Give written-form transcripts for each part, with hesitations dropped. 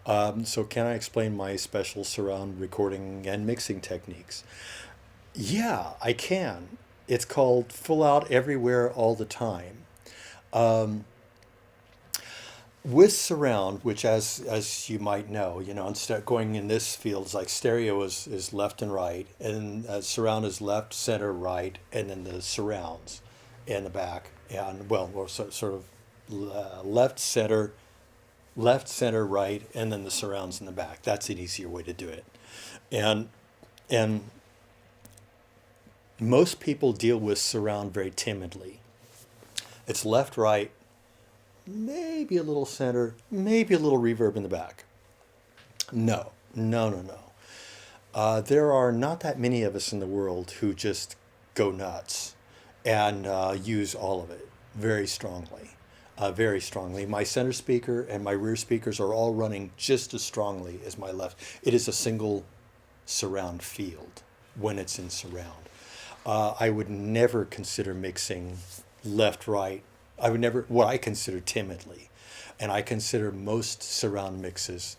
So can I explain my special surround recording and mixing techniques? Yeah, I can. It's called full out everywhere all the time. Um, with surround, which as you might know, instead of going in this field, it's like stereo is left and right, and surround is left, center, right, and then the surrounds in the back, and well, or sort of left, center, right, and then the surrounds in the back. That's an easier way to do it. And and most people deal with surround very timidly. It's left, right, maybe a little center, maybe a little reverb in the back. No, no, no, no. There are not that many of us in the world who just go nuts and use all of it very strongly. Very strongly. My center speaker and my rear speakers are all running just as strongly as my left. It is a single surround field when it's in surround. I would never consider mixing left, right. I would never, what I consider timidly. And I consider most surround mixes,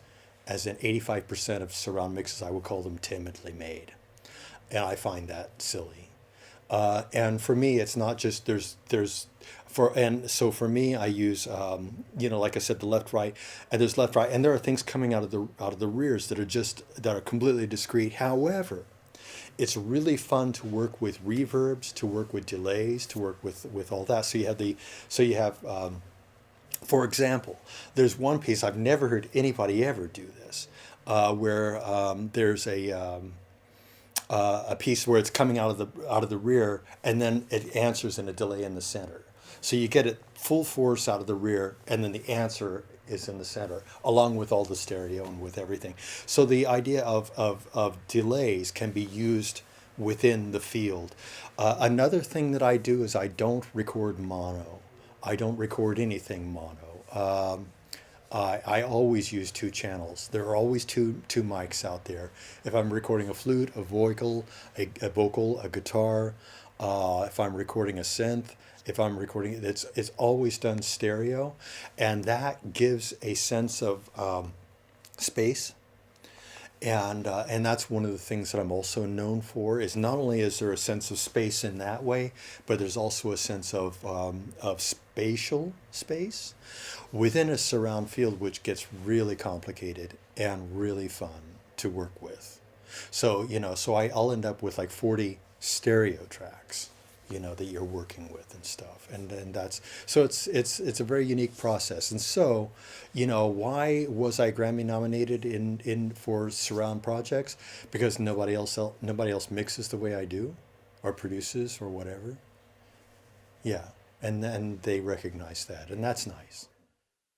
as in 85% of surround mixes, I would call them timidly made. And I find that silly. And for me, it's not just and so for me, I use like I said, the left, right, and there's left, right, and there are things coming out of the rears that are completely discrete. However, it's really fun to work with reverbs, to work with delays, to work with all that. So you have for example, there's one piece I've never heard anybody ever do this, where there's a piece where it's coming out of the rear, and then it answers in a delay in the center. So you get it full force out of the rear, and then the answer is in the center, along with all the stereo and with everything. So the idea of delays can be used within the field. Another thing that I do is I don't record mono. I don't record anything mono. I always use two channels. There are always two mics out there. If I'm recording a flute, a vocal, a guitar, if I'm recording a synth, if I'm recording, it's always done stereo, and that gives a sense of space. And that's one of the things that I'm also known for, is not only is there a sense of space in that way, but there's also a sense of spatial space within a surround field, which gets really complicated and really fun to work with. So I'll end up with like 40 stereo tracks, that you're working with and stuff. And that's, so it's a very unique process. And so, why was I Grammy nominated in for surround projects? Because nobody else mixes the way I do, or produces or whatever. Yeah. And then they recognize that, and that's nice.